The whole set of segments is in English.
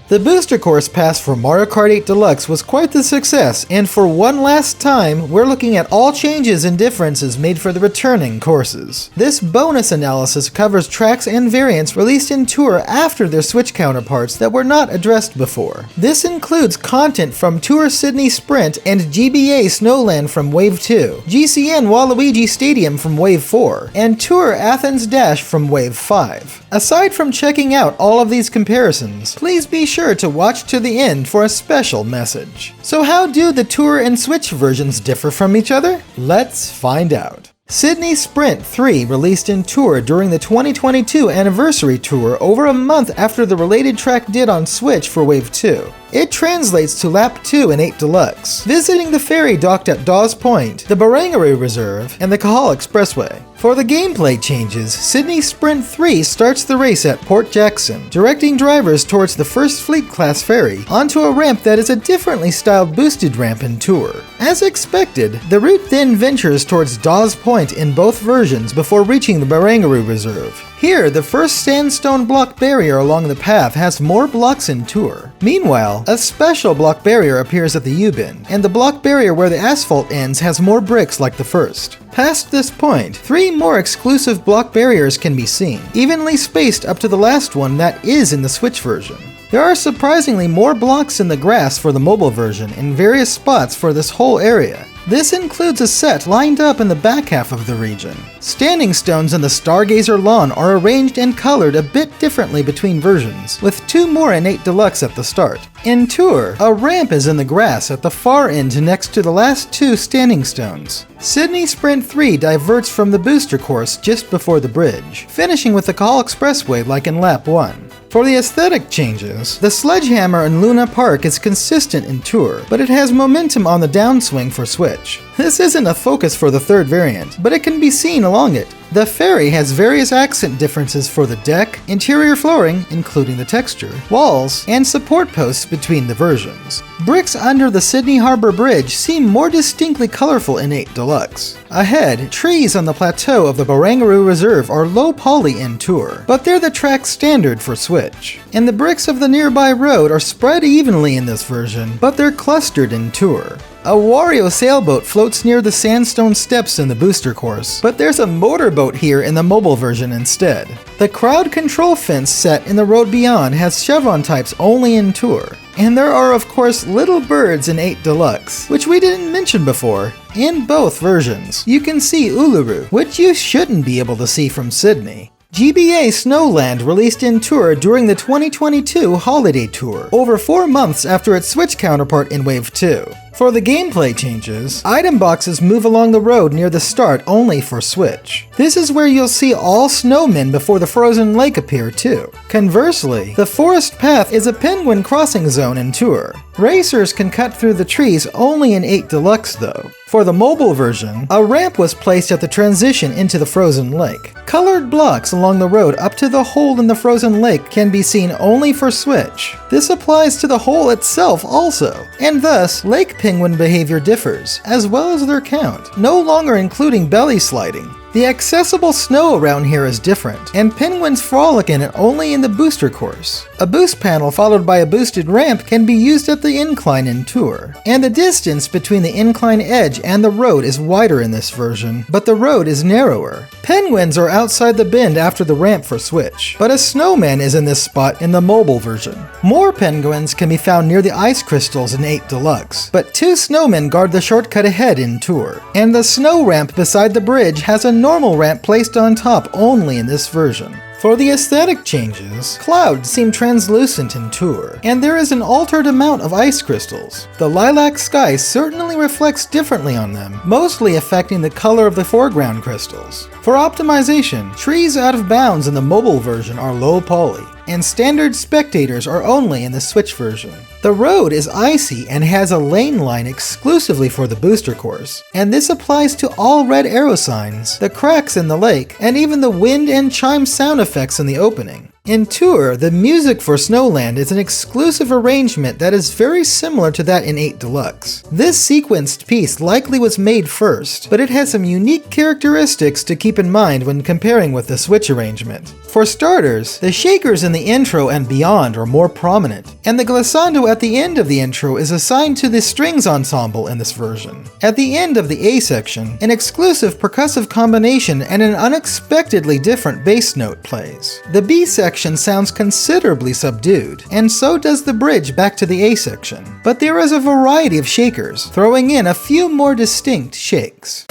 The booster course pass for Mario Kart 8 Deluxe was quite the success, and for one last time, we're looking at all changes and differences made for the returning courses. This bonus analysis covers tracks and variants released in Tour after their Switch counterparts that were not addressed before. This includes content from Tour Sydney Sprint and GBA Snowland from Wave 2, GCN Waluigi Stadium from Wave 4, and Tour Athens Dash from Wave 5. Aside from checking out all of these comparisons, please be sure to watch to the end for a special message. So how do the Tour and Switch versions differ from each other? Let's find out. Sydney Sprint 3 released in Tour during the 2022 Anniversary Tour over a month after the related track did on Switch for Wave 2. It translates to Lap 2 in 8 Deluxe, visiting the ferry docked at Dawes Point, the Barangaroo Reserve, and the Cahal Expressway. For the gameplay changes, Sydney Sprint 3 starts the race at Port Jackson, directing drivers towards the first Fleet Class ferry onto a ramp that is a differently styled boosted ramp in Tour. As expected, the route then ventures towards Dawes Point in both versions before reaching the Barangaroo Reserve. Here, the first sandstone block barrier along the path has more blocks in Tour. Meanwhile, a special block barrier appears at the U-bend, and the block barrier where the asphalt ends has more bricks like the first. Past this point, 3 more exclusive block barriers can be seen, evenly spaced up to the last one that is in the Switch version. There are surprisingly more blocks in the grass for the mobile version in various spots for this whole area. This includes a set lined up in the back half of the region. Standing stones in the Stargazer lawn are arranged and colored a bit differently between versions, with 2 more in 8 Deluxe at the start. In Tour, a ramp is in the grass at the far end next to the last 2 standing stones. Sydney Sprint 3 diverts from the booster course just before the bridge, finishing with the Cahal Expressway like in Lap 1. For the aesthetic changes, the Sledgehammer in Luna Park is consistent in Tour, but it has momentum on the downswing for Switch. This isn't a focus for the third variant, but it can be seen along it. The ferry has various accent differences for the deck, interior flooring, including the texture, walls, and support posts between the versions. Bricks under the Sydney Harbour Bridge seem more distinctly colorful in 8 Deluxe. Ahead, trees on the plateau of the Barangaroo Reserve are low poly in Tour, but they're the track standard for Switch. And the bricks of the nearby road are spread evenly in this version, but they're clustered in Tour. A Wario sailboat floats near the sandstone steps in the booster course, but there's a motorboat here in the mobile version instead. The crowd control fence set in the road beyond has chevron types only in Tour. And there are of course little birds in 8 Deluxe, which we didn't mention before. In both versions, you can see Uluru, which you shouldn't be able to see from Sydney. GBA Snowland released in Tour during the 2022 Holiday Tour, over 4 months after its Switch counterpart in Wave 2. For the gameplay changes, item boxes move along the road near the start only for Switch. This is where you'll see all snowmen before the frozen lake appear too. Conversely, the forest path is a penguin crossing zone in Tour. Racers can cut through the trees only in 8 Deluxe though. For the mobile version, a ramp was placed at the transition into the frozen lake. Colored blocks along the road up to the hole in the frozen lake can be seen only for Switch. This applies to the hole itself also, and thus, lake penguin behavior differs, as well as their count, no longer including belly sliding. The accessible snow around here is different, and penguins frolic in it only in the booster course. A boost panel followed by a boosted ramp can be used at the incline in Tour, and the distance between the incline edge and the road is wider in this version, but the road is narrower. Penguins are outside the bend after the ramp for Switch, but a snowman is in this spot in the mobile version. More penguins can be found near the ice crystals in 8 Deluxe, but 2 snowmen guard the shortcut ahead in Tour, and the snow ramp beside the bridge has a normal ramp placed on top only in this version. For the aesthetic changes, clouds seem translucent in Tour, and there is an altered amount of ice crystals. The lilac sky certainly reflects differently on them, mostly affecting the color of the foreground crystals. For optimization, trees out of bounds in the mobile version are low poly, and standard spectators are only in the Switch version. The road is icy and has a lane line exclusively for the booster course, and this applies to all red arrow signs, the cracks in the lake, and even the wind and chime sound effects in the opening. In Tour, the music for Snowland is an exclusive arrangement that is very similar to that in 8 Deluxe. This sequenced piece likely was made first, but it has some unique characteristics to keep in mind when comparing with the Switch arrangement. For starters, the shakers in the intro and beyond are more prominent, and the glissando at the end of the intro is assigned to the strings ensemble in this version. At the end of the A section, an exclusive percussive combination and an unexpectedly different bass note plays. The B section sounds considerably subdued, and so does the bridge back to the A section. But there is a variety of shakers, throwing in a few more distinct shakes.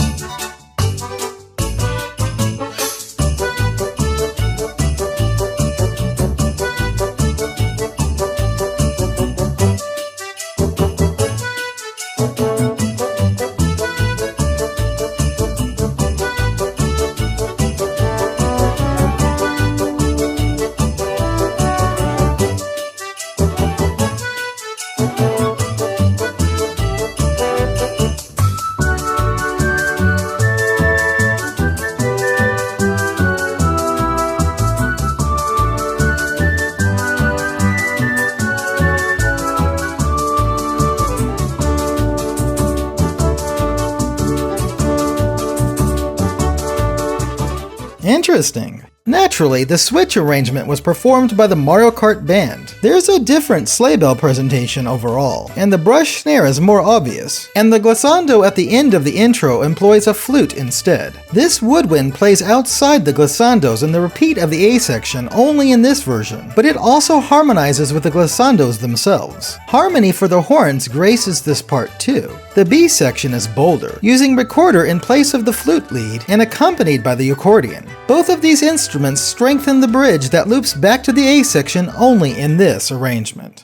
Interesting. Naturally, the Switch arrangement was performed by the Mario Kart band. There's a different sleigh bell presentation overall, and the brush snare is more obvious, and the glissando at the end of the intro employs a flute instead. This woodwind plays outside the glissandos in the repeat of the A section only in this version, but it also harmonizes with the glissandos themselves. Harmony for the horns graces this part too. The B section is bolder, using recorder in place of the flute lead and accompanied by the accordion. Both of these instruments strengthen the bridge that loops back to the A section only in this arrangement.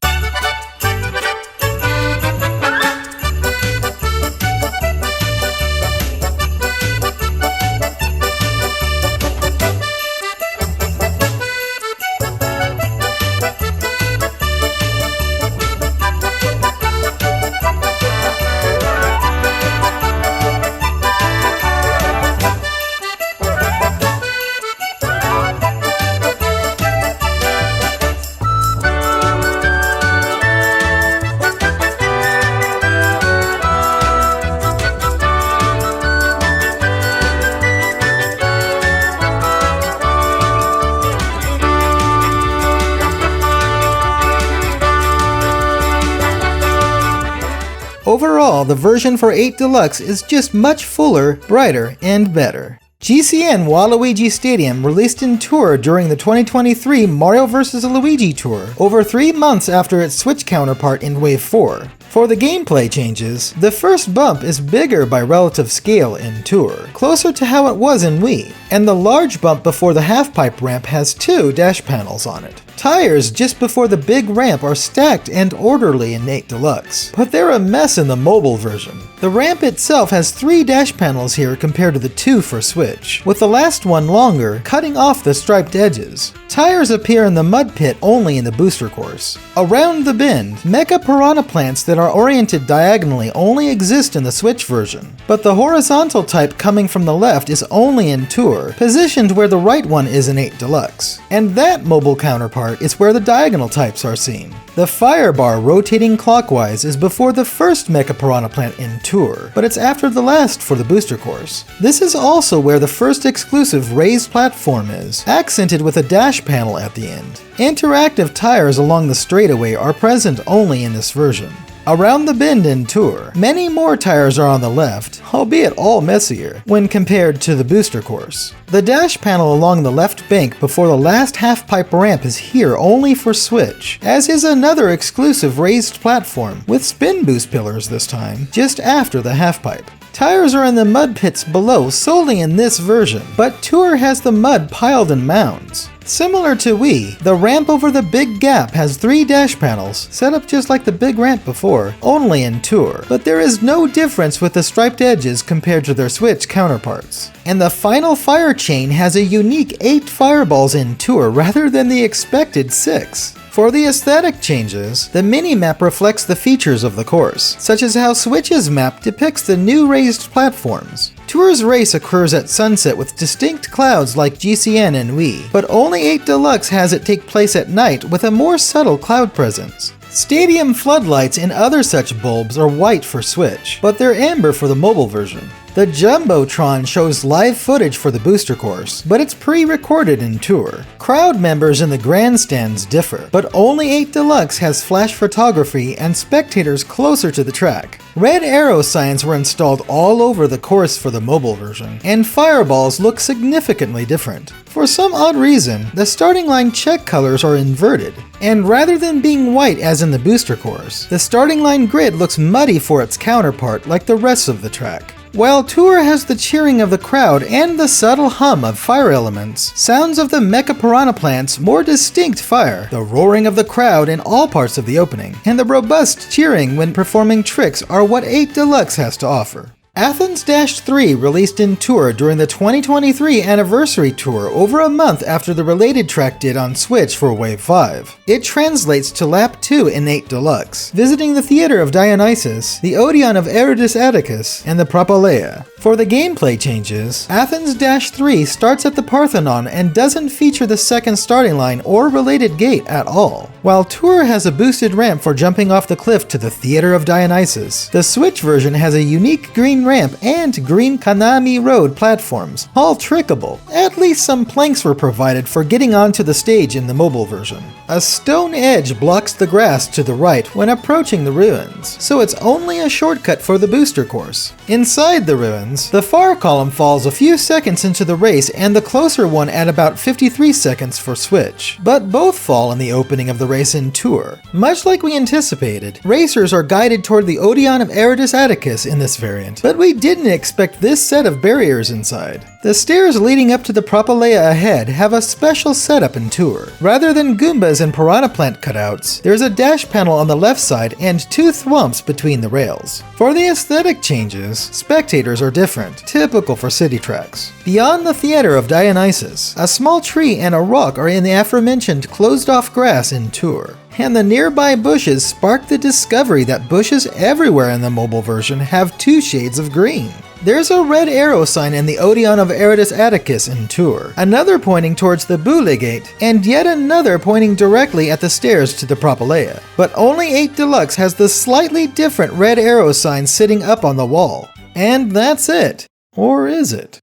Overall, the version for 8 Deluxe is just much fuller, brighter, and better. GCN Waluigi Stadium released in Tour during the 2023 Mario vs. Luigi Tour, over 3 months after its Switch counterpart in Wave 4. For the gameplay changes, the first bump is bigger by relative scale in Tour, closer to how it was in Wii, and the large bump before the half-pipe ramp has 2 dash panels on it. Tires just before the big ramp are stacked and orderly in 8 Deluxe, but they're a mess in the mobile version. The ramp itself has 3 dash panels here compared to the 2 for Switch, with the last one longer, cutting off the striped edges. Tires appear in the mud pit only in the booster course. Around the bend, mecha piranha plants that are oriented diagonally only exist in the Switch version, but the horizontal type coming from the left is only in Tour, positioned where the right one is in 8 Deluxe. And that mobile counterpart is where the diagonal types are seen. The fire bar rotating clockwise is before the first mecha piranha plant in Tour, but it's after the last for the booster course. This is also where the first exclusive raised platform is, accented with a dash panel at the end. Interactive tires along the straightaway are present only in this version. Around the bend in Tour, many more tires are on the left, albeit all messier, when compared to the booster course. The dash panel along the left bank before the last half-pipe ramp is here only for Switch, as is another exclusive raised platform, with spin boost pillars this time, just after the half-pipe. Tires are in the mud pits below solely in this version, but Tour has the mud piled in mounds. Similar to Wii, the ramp over the big gap has 3 dash panels, set up just like the big ramp before, only in Tour, but there is no difference with the striped edges compared to their Switch counterparts. And the final fire chain has a unique 8 fireballs in Tour rather than the expected 6. For the aesthetic changes, the mini-map reflects the features of the course, such as how Switch's map depicts the new raised platforms. Tour's race occurs at sunset with distinct clouds like GCN and Wii, but only 8 Deluxe has it take place at night with a more subtle cloud presence. Stadium floodlights and other such bulbs are white for Switch, but they're amber for the mobile version. The Jumbotron shows live footage for the booster course, but it's pre-recorded in Tour. Crowd members in the grandstands differ, but only 8 Deluxe has flash photography and spectators closer to the track. Red arrow signs were installed all over the course for the mobile version, and fireballs look significantly different. For some odd reason, the starting line check colors are inverted, and rather than being white as in the booster course, the starting line grid looks muddy for its counterpart like the rest of the track. While Tour has the cheering of the crowd and the subtle hum of fire elements, sounds of the Mecha Piranha Plant's more distinct fire, the roaring of the crowd in all parts of the opening, and the robust cheering when performing tricks are what 8 Deluxe has to offer. Athens Dash 3 released in Tour during the 2023 anniversary tour over a month after the related track did on Switch for Wave 5. It translates to Lap 2 in 8 Deluxe, visiting the Theater of Dionysus, the Odeon of Eurydice Atticus, and the Propylaea. For the gameplay changes, Athens Dash 3 starts at the Parthenon and doesn't feature the second starting line or related gate at all. While Tour has a boosted ramp for jumping off the cliff to the Theater of Dionysus, the Switch version has a unique green ramp and green Kanami Road platforms, all trickable. At least some planks were provided for getting onto the stage in the mobile version. A stone edge blocks the grass to the right when approaching the ruins, so it's only a shortcut for the booster course. Inside the ruins, the far column falls a few seconds into the race and the closer one at about 53 seconds for Switch, but both fall in the opening of the race in Tour. Much like we anticipated, racers are guided toward the Odeon of Eurydice Atticus in this variant, but we didn't expect this set of barriers inside. The stairs leading up to the Propylaea ahead have a special setup in Tour. Rather than Goombas and Piranha Plant cutouts, there's a dash panel on the left side and 2 thwumps between the rails. For the aesthetic changes, spectators are different, typical for city tracks. Beyond the Theater of Dionysus, a small tree and a rock are in the aforementioned closed-off grass in Tour. And the nearby bushes spark the discovery that bushes everywhere in the mobile version have 2 shades of green. There's a red arrow sign in the Odeon of Eurydice Atticus in Tour, another pointing towards the Boule Gate, and yet another pointing directly at the stairs to the Propylaea. But only 8 Deluxe has the slightly different red arrow sign sitting up on the wall. And that's it. Or is it?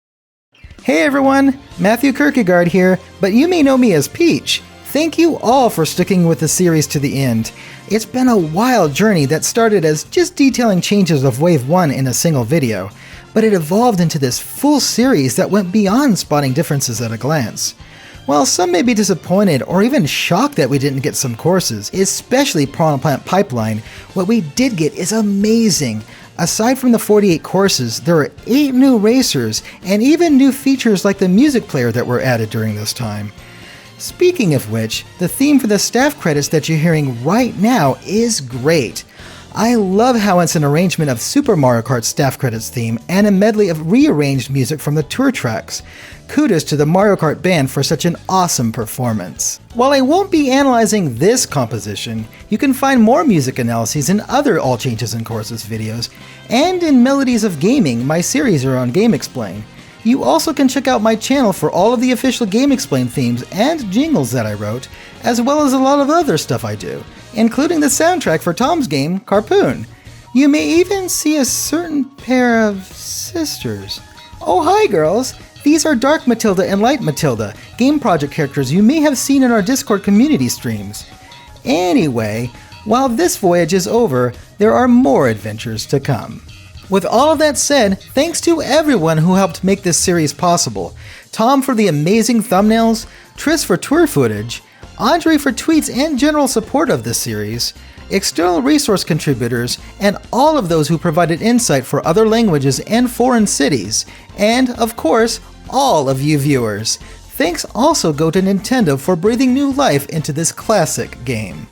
Hey everyone, Matthew Kierkegaard here, but you may know me as Peach. Thank you all for sticking with the series to the end. It's been a wild journey that started as just detailing changes of Wave 1 in a single video, but it evolved into this full series that went beyond spotting differences at a glance. While some may be disappointed or even shocked that we didn't get some courses, especially Piranha Plant Pipeline, what we did get is amazing. Aside from the 48 courses, there are 8 new racers and even new features like the music player that were added during this time. Speaking of which, the theme for the staff credits that you're hearing right now is great. I love how it's an arrangement of Super Mario Kart staff credits theme and a medley of rearranged music from the tour tracks. Kudos to the Mario Kart band for such an awesome performance. While I won't be analyzing this composition, you can find more music analyses in other All Changes in Courses videos, and in Melodies of Gaming, my series around GameXplain. You also can check out my channel for all of the official GameXplain themes and jingles that I wrote, as well as a lot of other stuff I do, including the soundtrack for Tom's game, Carpoon. You may even see a certain pair of sisters. Oh hi girls! These are Dark Matilda and Light Matilda, game project characters you may have seen in our Discord community streams. Anyway, while this voyage is over, there are more adventures to come. With all of that said, thanks to everyone who helped make this series possible. Tom for the amazing thumbnails, Tris for tour footage, Andre for tweets and general support of this series, external resource contributors, and all of those who provided insight for other languages and foreign cities, and, of course, all of you viewers. Thanks also go to Nintendo for breathing new life into this classic game.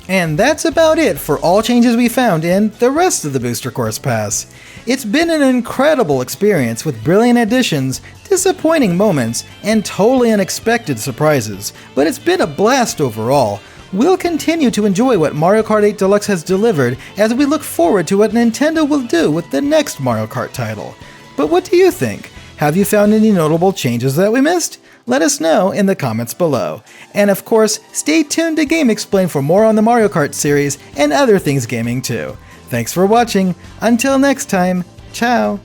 And that's about it for all changes we found in the rest of the Booster Course Pass. It's been an incredible experience with brilliant additions, disappointing moments, and totally unexpected surprises, but it's been a blast overall. We'll continue to enjoy what Mario Kart 8 Deluxe has delivered as we look forward to what Nintendo will do with the next Mario Kart title. But what do you think? Have you found any notable changes that we missed? Let us know in the comments below. And of course, stay tuned to GameXplain for more on the Mario Kart series and other things gaming too. Thanks for watching. Until next time, ciao!